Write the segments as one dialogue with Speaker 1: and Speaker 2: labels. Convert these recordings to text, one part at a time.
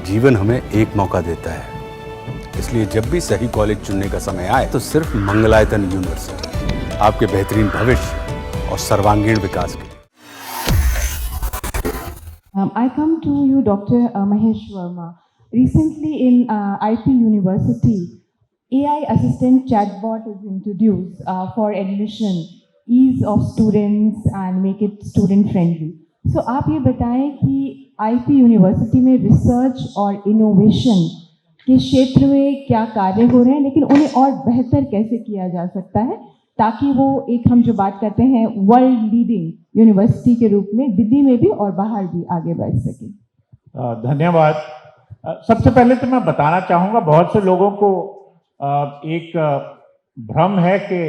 Speaker 1: जीवन हमें एक मौका देता है, इसलिए जब भी सही कॉलेज चुनने का समय आए तो सिर्फ मंगलायतन यूनिवर्सिटी आपके बेहतरीन भविष्य और सर्वांगीण विकास के लिए।
Speaker 2: I come to you, Dr. Mahesh Verma. Recently in IP University, AI assistant chatbot is introduced for admission, ease of students and make it student friendly. So आप ये बताएं कि IP यूनिवर्सिटी में रिसर्च और इनोवेशन के क्षेत्र में क्या कार्य हो रहे हैं, लेकिन उन्हें और बेहतर कैसे किया जा सकता है ताकि वो एक हम जो बात करते हैं वर्ल्ड लीडिंग यूनिवर्सिटी के रूप में दिल्ली में भी और बाहर भी आगे बढ़ सके।
Speaker 3: धन्यवाद। सबसे पहले तो मैं बताना चाहूँगा, बहुत से लोगों को एक भ्रम है कि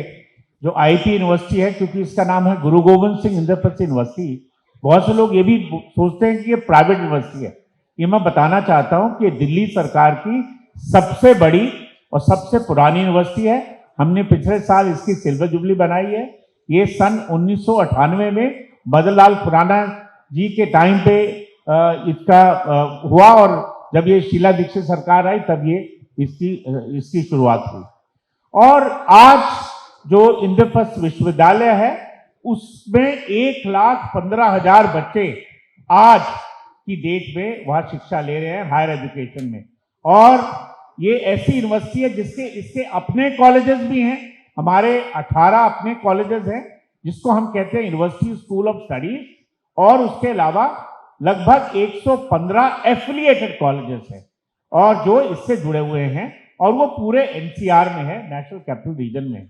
Speaker 3: जो IP यूनिवर्सिटी है, क्योंकि इसका नाम है गुरु गोविंद सिंह इंद्रप्रस्थ यूनिवर्सिटी, बहुत से लोग ये भी सोचते हैं कि ये प्राइवेट यूनिवर्सिटी है। ये मैं बताना चाहता हूँ कि दिल्ली सरकार की सबसे बड़ी और सबसे पुरानी यूनिवर्सिटी है। हमने पिछले साल इसकी सिल्वर जुबली बनाई है। ये सन 1998 में मदनलाल खुराना जी के टाइम पे इसका हुआ, और जब ये शीला दीक्षित सरकार आई तब ये इसकी शुरुआत हुई। और आज जो इंद्रप्रस्थ विश्वविद्यालय है उसमें 1,15,000 बच्चे आज की डेट में वहाँ शिक्षा ले रहे हैं हायर एजुकेशन में। और ये ऐसी यूनिवर्सिटी है इसके अपने कॉलेजेस भी हैं। हमारे 18 अपने कॉलेजेस हैं जिसको हम कहते हैं यूनिवर्सिटी स्कूल ऑफ स्टडीज, और उसके अलावा लगभग 115 एफिलिएटेड कॉलेजेस हैं और जो इससे जुड़े हुए हैं, और वो पूरे NCR में है, नेशनल कैपिटल रीजन में।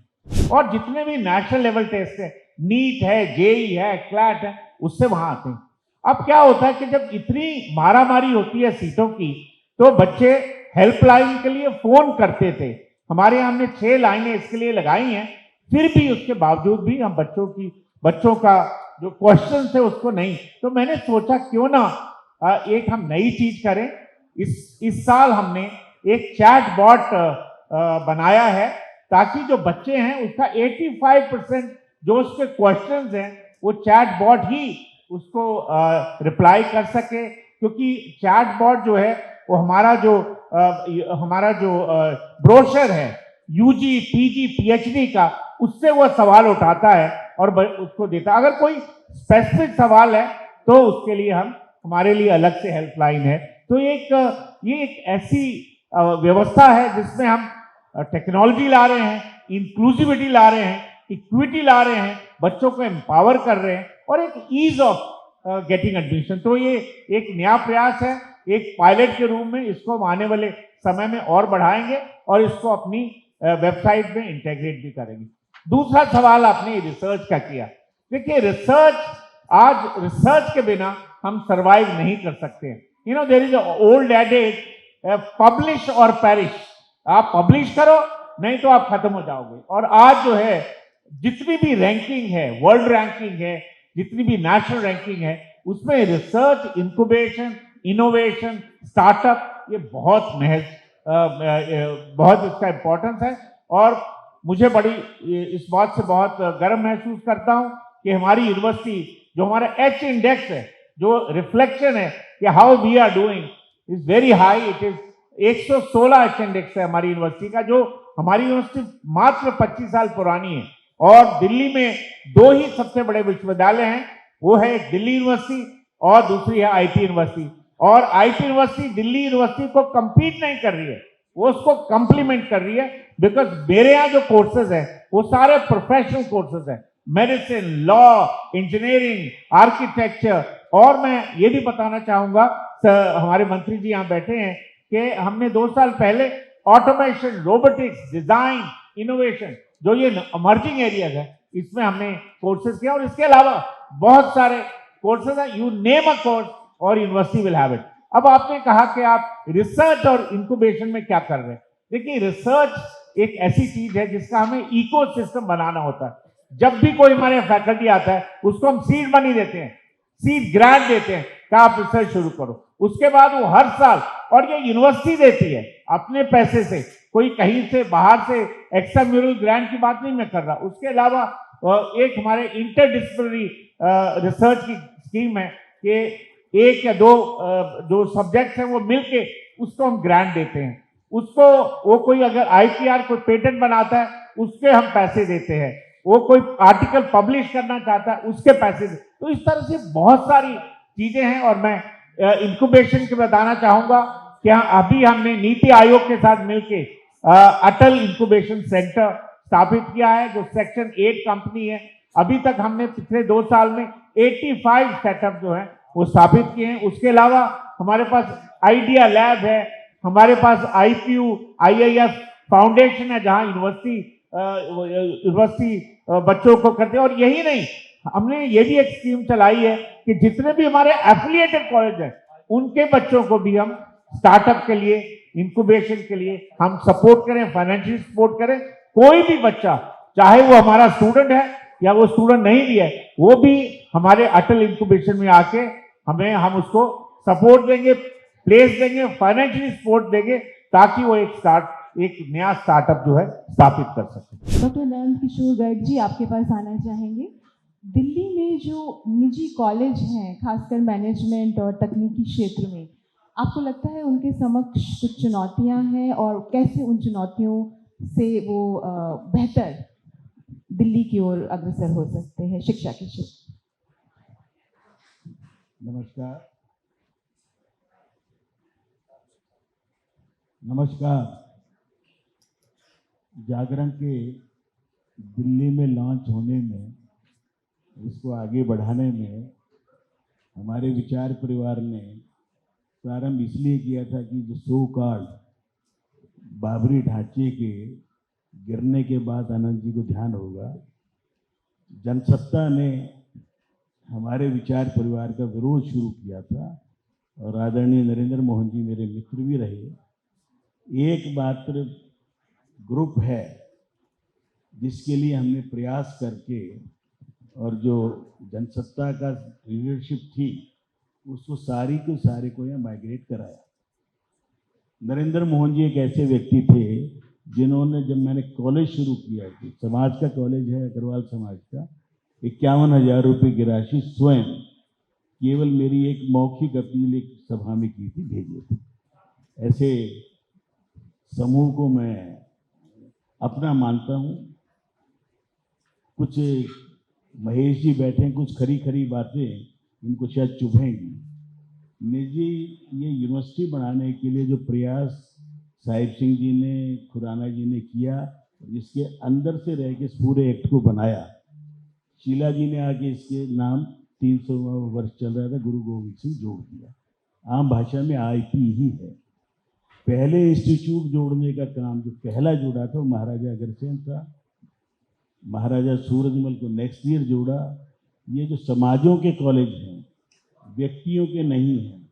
Speaker 3: और जितने भी नेशनल लेवल टेस्ट है, नीट है, JEE है, क्लैट है, उससे वहां आते हैं। अब क्या होता है कि जब इतनी मारामारी होती है सीटों की, तो बच्चे हेल्पलाइन के लिए फोन करते थे। हमारे यहाँ हमने 6 लाइनें इसके लिए लगाई हैं, फिर भी उसके बावजूद भी हम बच्चों का जो क्वेश्चन थे उसको नहीं। तो मैंने सोचा क्यों ना एक हम नई चीज करें। इस साल हमने एक चैट बॉट बनाया है ताकि जो बच्चे हैं उसका 85% जो उसके क्वेश्चंस हैं वो चैट बॉट ही उसको रिप्लाई कर सके। क्योंकि चैट बॉट जो है वो हमारा जो ब्रोशर है UG, PG, PhD का, उससे वो सवाल उठाता है और उसको देता है। अगर कोई स्पेसिफिक सवाल है तो उसके लिए हमारे लिए अलग से हेल्पलाइन है। तो ये एक ऐसी व्यवस्था है जिसमें हम टेक्नोलॉजी ला रहे हैं, इंक्लूसिविटी ला रहे हैं, इक्विटी ला रहे हैं, बच्चों को एम्पावर कर रहे हैं, और एक ईज ऑफ गेटिंग एडमिशन। तो ये एक नया प्रयास है, एक पायलट के रूप में इसको आने वाले समय में और बढ़ाएंगे और इसको अपनी वेबसाइट में इंटीग्रेट भी करेंगे। दूसरा सवाल आपने रिसर्च का किया। देखिए, रिसर्च के बिना हम सरवाइव नहीं कर सकते हैं। You know, there is old adage, publish or perish. आप पब्लिश करो, नहीं तो आप खत्म हो जाओगे। और आज जो है जितनी भी रैंकिंग है, वर्ल्ड रैंकिंग है, जितनी भी नेशनल रैंकिंग है, उसमें रिसर्च, इंक्यूबेशन, इनोवेशन, स्टार्टअप, ये बहुत इसका इंपॉर्टेंस है। और मुझे इस बात से बहुत गर्व महसूस करता हूं कि हमारी यूनिवर्सिटी, जो हमारा H इंडेक्स है, जो रिफ्लेक्शन है कि how we are doing, is very high. It is 116 H index है हमारी यूनिवर्सिटी का, जो हमारी यूनिवर्सिटी मात्र 25 साल पुरानी है। और दिल्ली में 2 ही सबसे बड़े विश्वविद्यालय हैं, वो है एक दिल्ली यूनिवर्सिटी और दूसरी है IP यूनिवर्सिटी। और IP यूनिवर्सिटी दिल्ली यूनिवर्सिटी को compete नहीं कर रही है, वो उसको कम्प्लीमेंट कर रही है। बिकॉज मेरे यहाँ जो कोर्सेज हैं वो सारे प्रोफेशनल कोर्सेज हैं, मेडिसिन, लॉ, इंजीनियरिंग, आर्किटेक्चर। और मैं ये भी बताना चाहूंगा, हमारे मंत्री जी यहाँ बैठे हैं, कि हमने 2 साल पहले ऑटोमेशन, रोबोटिक्स, डिजाइन, इनोवेशन, जो ये इमर्जिंग एरियाज है, इसमें हमने कोर्सेज किया। और इसके अलावा बहुत सारे कोर्सेज हैं, यू नेम अ कोर्स और यूनिवर्सिटी विल हैव इट। अब आपने कहा कि आप रिसर्च और इंक्यूबेशन में क्या कर रहे हैं। देखिए, रिसर्च एक ऐसी चीज है जिसका हमें इकोसिस्टम बनाना होता है। जब भी कोई हमारे फैकल्टी आता है उसको हम सीड मनी देते हैं, सीड ग्रांट देते हैं कि आप रिसर्च शुरू करो। उसके बाद वो हर साल, और ये यूनिवर्सिटी देती है अपने पैसे से, कोई कहीं से बाहर से एक्स्ट्रा म्यूरल ग्रांट की बात नहीं मैं कर रहा। उसके अलावा एक हमारे इंटरडिसिप्लिनरी रिसर्च की स्कीम है कि एक या दो जो सब्जेक्ट्स हैं वो मिलके उसको हम ग्रांट देते हैं। उसको वो कोई अगर आईपीआर कोई पेटेंट बनाता है उसके हम पैसे देते हैं, वो कोई आर्टिकल पब्लिश करना चाहता है उसके पैसे देते। तो इस तरह से बहुत सारी चीजें हैं। और मैं इंक्यूबेशन के बताना चाहूंगा कि अभी हमने नीति आयोग के साथ मिलके अटल इंक्यूबेशन सेंटर स्थापित किया है, जो सेक्शन 8 कंपनी है। अभी तक हमने पिछले 2 साल में 85 सेटअप जो है वो स्थापित किए हैं। उसके अलावा हमारे पास आइडिया लैब है, हमारे पास आईपीयू आईआईएफ फाउंडेशन है, जहां यूनिवर्सिटी बच्चों को करते हैं। और यही नहीं, हमने ये भी एक स्कीम चलाई है कि जितने भी हमारे एफिलिएटेड कॉलेज हैं उनके बच्चों को भी हम स्टार्टअप के लिए, इंक्यूबेशन के लिए हम सपोर्ट करें, फाइनेंशियल सपोर्ट करें। कोई भी बच्चा, चाहे वो हमारा स्टूडेंट है या वो स्टूडेंट नहीं भी है, वो भी हमारे अटल इंक्यूबेशन में आके हम उसको सपोर्ट देंगे, प्लेस देंगे, फाइनेंशियल सपोर्ट देंगे, ताकि वो एक नया स्टार्टअप जो है स्थापित कर सके।
Speaker 2: डॉक्टर नंद किशोर गर्ग जी, आपके पास आना चाहेंगे। दिल्ली में जो निजी कॉलेज हैं, खासकर मैनेजमेंट और तकनीकी क्षेत्र में, आपको लगता है उनके समक्ष कुछ चुनौतियां हैं, और कैसे उन चुनौतियों से वो बेहतर दिल्ली की ओर अग्रसर हो सकते हैं शिक्षा के क्षेत्र?
Speaker 4: नमस्कार। जागरण के दिल्ली में लॉन्च होने में, इसको आगे बढ़ाने में हमारे विचार परिवार ने प्रारंभ इसलिए किया था कि जो सो कॉल्ड बाबरी ढांचे के गिरने के बाद आनंद जी को ध्यान होगा, जनसत्ता ने हमारे विचार परिवार का विरोध शुरू किया था। और आदरणीय नरेंद्र मोहन जी मेरे मित्र भी रहे। एकमात्र ग्रुप है जिसके लिए हमने प्रयास करके, और जो जनसत्ता का लीडरशिप थी उसको सारे को यहाँ माइग्रेट कराया। नरेंद्र मोहन जी एक ऐसे व्यक्ति थे जिन्होंने, जब मैंने कॉलेज शुरू किया, समाज का कॉलेज है अग्रवाल समाज का, 51,000 रुपये की राशि स्वयं केवल मेरी एक मौखिक अपील एक सभा में की थी, भेजे थे। ऐसे समूह को मैं अपना मानता हूँ। कुछ महेश जी बैठे, कुछ खरी खरी बातें इनको शायद चुभेंगी। निजी ये यूनिवर्सिटी बनाने के लिए जो प्रयास साहिब सिंह जी ने, खुराना जी ने किया, जिसके अंदर से रह के इस पूरे एक्ट को बनाया, शीला जी ने आके इसके नाम 300वां वर्ष चल रहा था, गुरु गोविंद सिंह जोड़ दिया। आम भाषा में आईपी ही है। पहले इंस्टीट्यूट जोड़ने का काम जो पहला जुड़ा था वो महाराजा अग्रसेन था। महाराजा सूरजमल को नेक्स्ट ईयर जोड़ा। ये जो समाजों के कॉलेज हैं, व्यक्तियों के नहीं हैं।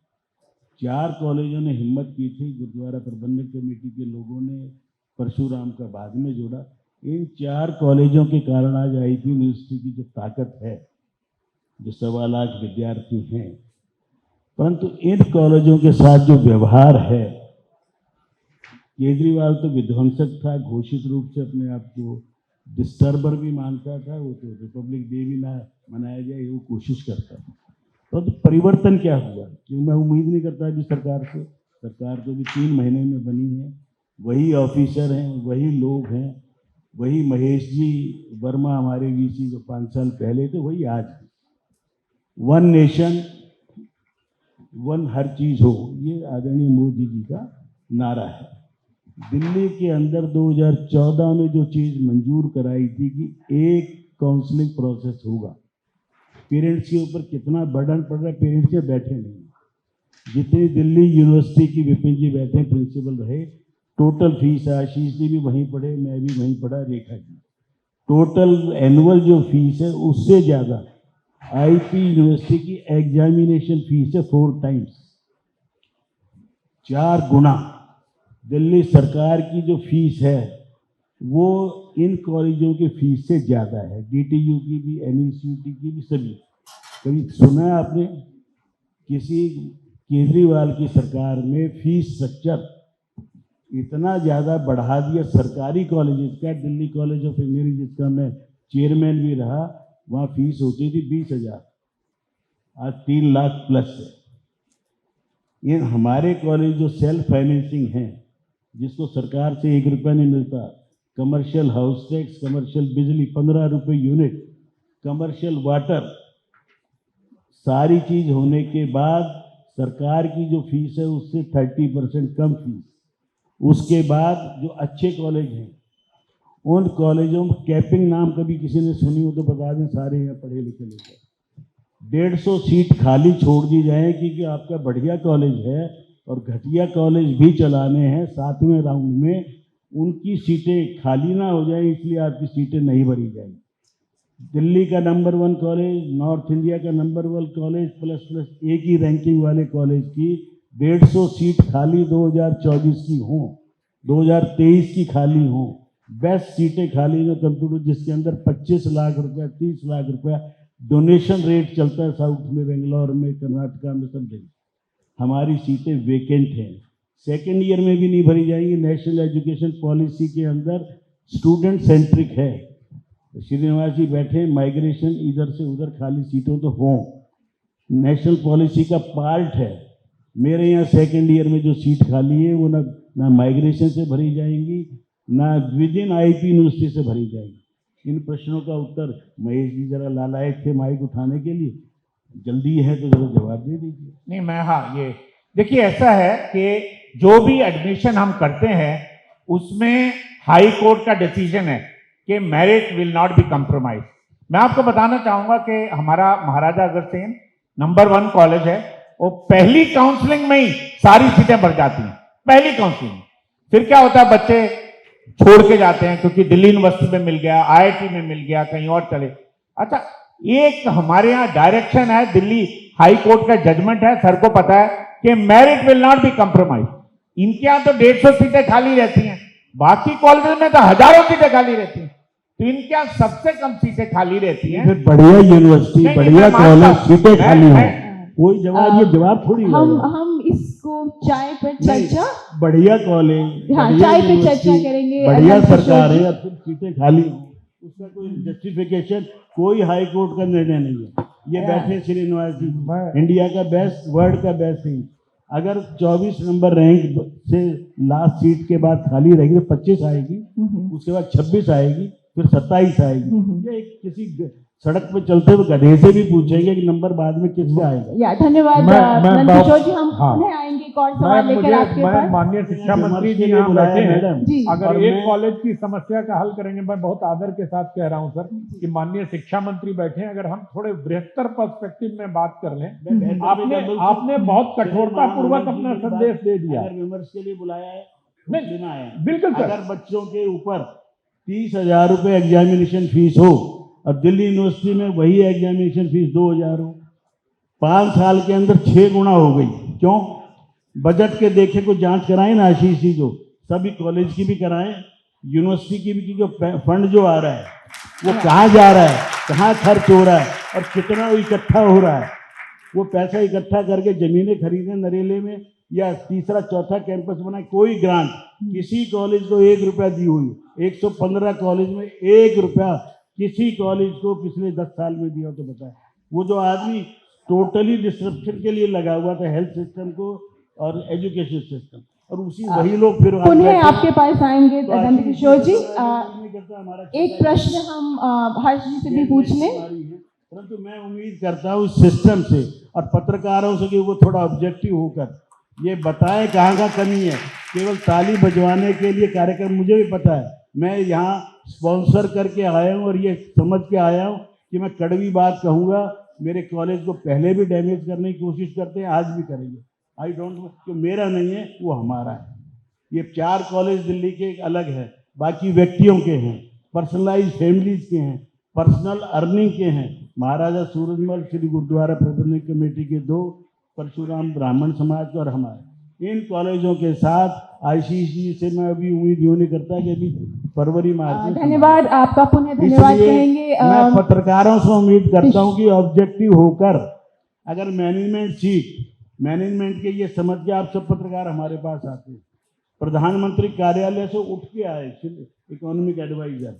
Speaker 4: 4 कॉलेजों ने हिम्मत की थी, गुरुद्वारा प्रबंधक कमेटी के लोगों ने परशुराम का बाद में जोड़ा। इन 4 कॉलेजों के कारण आज आईपी यूनिवर्सिटी की जो ताकत है, जो 1.25 लाख विद्यार्थी हैं, परंतु इन कॉलेजों के साथ जो व्यवहार है, केजरीवाल तो विध्वंसक था, घोषित रूप से अपने आप को डिस्टर्बर भी मानता था। वो तो रिपब्लिक डे भी ना मनाया जाए वो कोशिश करता था। तो परिवर्तन क्या हुआ, क्योंकि मैं उम्मीद नहीं करता अभी सरकार तो भी 3 महीने में बनी है। वही ऑफिसर हैं, वही लोग हैं, वही महेश जी वर्मा हमारे वीसी जो 5 साल पहले थे, वही आज है। 1 नेशन 1 हर चीज़ हो, ये आदरणीय मोदी जी का नारा है। दिल्ली के अंदर 2014 में जो चीज़ मंजूर कराई थी कि एक काउंसलिंग प्रोसेस होगा, पेरेंट्स के ऊपर कितना बर्डन पड़ रहा है, पेरेंट्स के बैठे नहीं। जितनी दिल्ली यूनिवर्सिटी की विपिन जी बैठे, प्रिंसिपल रहे, टोटल फीस, आशीष जी भी वहीं पढ़े, मैं भी वहीं पढ़ा, रेखा जी, टोटल एनुअल जो फीस है उससे ज़्यादा आईपी यूनिवर्सिटी की एग्जामिनेशन फीस है 4 टाइम्स, 4 गुना। दिल्ली सरकार की जो फीस है वो इन कॉलेजों की फीस से ज़्यादा है, डीटीयू की भी, एनईसीटी की भी, सभी। कभी सुना है आपने किसी केजरीवाल की सरकार में फीस स्ट्रक्चर इतना ज़्यादा बढ़ा दिया सरकारी कॉलेजेस का? दिल्ली कॉलेज ऑफ इंजीनियरिंग जिसका मैं चेयरमैन भी रहा, वहाँ फीस होती थी 20,000, आज 3 लाख प्लस है। ये हमारे कॉलेज जो सेल्फ फाइनेंसिंग हैं, जिसको सरकार से 1 रुपया नहीं मिलता, कमर्शियल हाउस टैक्स, कमर्शियल बिजली 15 रुपये यूनिट, कमर्शियल वाटर, सारी चीज होने के बाद सरकार की जो फीस है उससे 30% कम फीस। उसके बाद जो अच्छे कॉलेज हैं उन कॉलेजों में कैपिंग नाम कभी किसी ने सुनी हो तो बता दें, सारे यहाँ पढ़े लिखे लोग। 150 सीट खाली छोड़ दी जाए क्योंकि आपका बढ़िया कॉलेज है और घटिया कॉलेज भी चलाने हैं 7वें राउंड में, उनकी सीटें खाली ना हो जाए इसलिए आपकी सीटें नहीं भरी जाएंगी। दिल्ली का नंबर 1 कॉलेज, नॉर्थ इंडिया का नंबर 1 कॉलेज प्लस एक ही रैंकिंग वाले कॉलेज की 150 सीट खाली 2024 की हों, 2023 की खाली हों, बेस्ट सीटें खाली जो कंप्यूटर जिसके अंदर 25 लाख रुपया 30 लाख रुपया डोनेशन रेट चलता है साउथ में, बेंगलोर में, कर्नाटका में, सब जगह हमारी सीटें वेकेंट हैं। सेकेंड ईयर में भी नहीं भरी जाएंगी। नेशनल एजुकेशन पॉलिसी के अंदर स्टूडेंट सेंट्रिक है। श्रीनिवास जी बैठे, माइग्रेशन इधर से उधर खाली सीटों तो हों, नेशनल पॉलिसी का पार्ट है। मेरे यहाँ सेकेंड ईयर में जो सीट खाली है वो ना माइग्रेशन से भरी जाएंगी ना विद इन आईपी यूनिवर्सिटी से भरी जाएगी। इन प्रश्नों का उत्तर महेश जी जरा लालायक थे माइक उठाने के लिए, जल्दी है तो जरा जवाब दे दीजिए।
Speaker 3: नहीं मैं, हाँ, ये देखिए ऐसा है कि जो भी एडमिशन हम करते हैं उसमें हाई कोर्ट का डिसीजन है कि merit will not be compromise. मैं आपको बताना चाहूंगा कि हमारा महाराजा अग्रसेन नंबर 1 कॉलेज है, वो पहली काउंसलिंग में ही सारी सीटें भर जाती हैं, पहली काउंसलिंग में। फिर क्या होता है, बच्चे छोड़ के जाते हैं क्योंकि दिल्ली यूनिवर्सिटी में मिल गया, आईआईटी में मिल गया, कहीं और चले। अच्छा, एक हमारे यहाँ डायरेक्शन है, दिल्ली हाई कोर्ट का जजमेंट है, सर को पता है कि merit will not be compromise. इनके यहाँ तो 150 सीटें खाली रहती हैं, बाकी कॉलेज में तो हजारों सीटें खाली रहती हैं, तो इनके यहाँ सबसे कम सीटें खाली रहती हैं।
Speaker 4: फिर बढ़िया यूनिवर्सिटी, बढ़िया कॉलेज, सीटें खाली हो, कोई जवाब, ये जवाब थोड़ी है।
Speaker 2: हम इसको चाय पर चर्चा,
Speaker 4: बढ़िया कॉलेज,
Speaker 2: हाँ, चाय पे चर्चा करेंगे।
Speaker 4: बढ़िया सरकार है और फिर सीटें खाली हो, उसका कोई जस्टिफिकेशन, कोई हाई कोर्ट का निर्णय नहीं है। ये बैठे श्रीनिवास जी, इंडिया का बेस्ट, वर्ल्ड का बेस्ट थिंग। अगर 24 नंबर रैंक से लास्ट सीट के बाद खाली रहेगी तो 25 आएगी, उसके बाद 26 आएगी, फिर 27 आएगी। ये किसी सड़क पे चलते हुए गधे से भी पूछेंगे कि नंबर बाद में किसका आएगा।
Speaker 2: या धन्यवाद किशोर जी, हम पुनः आएंगे एक और सवाल लेकर आपके पास।
Speaker 3: माननीय शिक्षा मंत्री जी यहाँ बैठे हैं,
Speaker 2: जी,
Speaker 3: अगर एक कॉलेज की समस्या का हल करेंगे, मैं बहुत आदर के साथ कह रहा हूँ सर कि माननीय शिक्षा मंत्री बैठे हैं, अगर हम थोड़े बृहत्तर पर्सपेक्टिव में बात कर लें। आपने बहुत कठोरता पूर्वक अपना संदेश दे दिया।
Speaker 4: विमर्श के लिए बुलाया है,
Speaker 3: बिल्कुल।
Speaker 4: अगर बच्चों के ऊपर 30,000 रुपये एग्जामिनेशन फीस हो और दिल्ली यूनिवर्सिटी में वही एग्जामिनेशन फीस 2,000 हो, 5 साल के अंदर 6 गुना हो गई। क्यों? बजट के देखे को जांच कराएं ना आशीष जी, जो सभी कॉलेज की भी कराएं, यूनिवर्सिटी की भी, जो फंड जो आ रहा है वो कहाँ जा रहा है, कहाँ खर्च हो रहा है और कितना वो इकट्ठा हो रहा है। वो पैसा इकट्ठा करके जमीनें खरीदें नरेले में या तीसरा चौथा कैंपस बनाए। कोई ग्रांट किसी कॉलेज को 1 रुपया दी हुई, 115 कॉलेज में 1 रुपया किसी कॉलेज को पिछले 10 साल में दिया तो बताए। वो जो आदमी टोटली डिस्ट्रप्शन के लिए लगा हुआ था हेल्थ सिस्टम को और एजुकेशन सिस्टम, और उसी वही लोग फिर
Speaker 2: पुनः आपके पास आएंगे नंद किशोर जी। एक प्रश्न हम हर्ष जी से भी पूछ लें,
Speaker 4: परंतु मैं उम्मीद करता हूँ सिस्टम से और पत्रकारों से कि वो थोड़ा ऑब्जेक्टिव होकर ये बताएं कहाँ का कमी है। केवल ताली बजवाने के लिए कार्यक्रम, मुझे भी पता है, मैं यहाँ स्पॉन्सर करके आया हूँ और ये समझ के आया हूँ कि मैं कड़वी बात कहूँगा, मेरे कॉलेज को पहले भी डैमेज करने की कोशिश करते हैं, आज भी करेंगे। आई डोंट नो, जो मेरा नहीं है वो हमारा है। ये 4 कॉलेज दिल्ली के अलग है, बाकी व्यक्तियों के हैं, पर्सनलाइज फैमिलीज के हैं, पर्सनल अर्निंग के हैं। महाराजा सूरजमल श्री गुरुद्वारा प्रबंधन कमेटी के 2, परशुराम ब्राह्मण समाज के और हमारे, इन कॉलेजों के साथ आशीष जी से मैं अभी उम्मीद यूँ नहीं करता कि अभी फरवरी मार्च में।
Speaker 2: धन्यवाद, आपका पुनः धन्यवाद कहेंगे।
Speaker 4: मैं पत्रकारों से उम्मीद करता हूं कि ऑब्जेक्टिव होकर, अगर मैनेजमेंट सीट, मैनेजमेंट के ये समझ के आप सब पत्रकार हमारे पास आते हैं, प्रधानमंत्री कार्यालय से उठ के आए, इकोनॉमिक एडवाइजर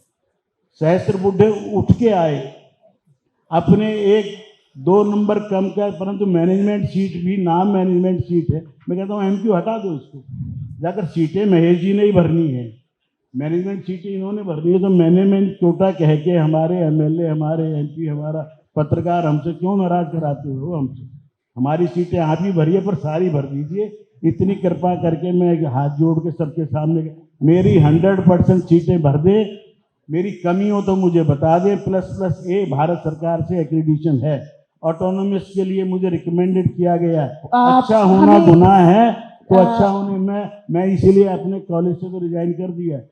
Speaker 4: सहस्त्रबुद्धे उठ के आए, अपने एक 2 नंबर कम का, परंतु मैनेजमेंट सीट भी नाम मैनेजमेंट सीट है। मैं कहता हूँ MQ हटा दो इसको, जाकर सीटें महेश जी ने ही भरनी है, मैनेजमेंट सीटें इन्होंने भरनी है। तो मैनेजमेंट कोटा कह के हमारे MLA, हमारे MP, हमारा पत्रकार हमसे क्यों नाराज कराते हो? हमसे हमारी सीटें आप ही भरिए, पर सारी भर दीजिए। इतनी कृपा करके मैं हाथ जोड़ के सबके सामने, मेरी 100% सीटें भर दे, मेरी कमी हो तो मुझे बता दे। ++A भारत सरकार से एक्रीडिशन है, ऑटोनोमस के लिए मुझे रिकमेंडेड किया गया है। अच्छा होना
Speaker 2: हमें-
Speaker 4: गुनाह है तो अच्छा होने मैं इसीलिए अपने कॉलेज से तो रिजाइन कर दिया है।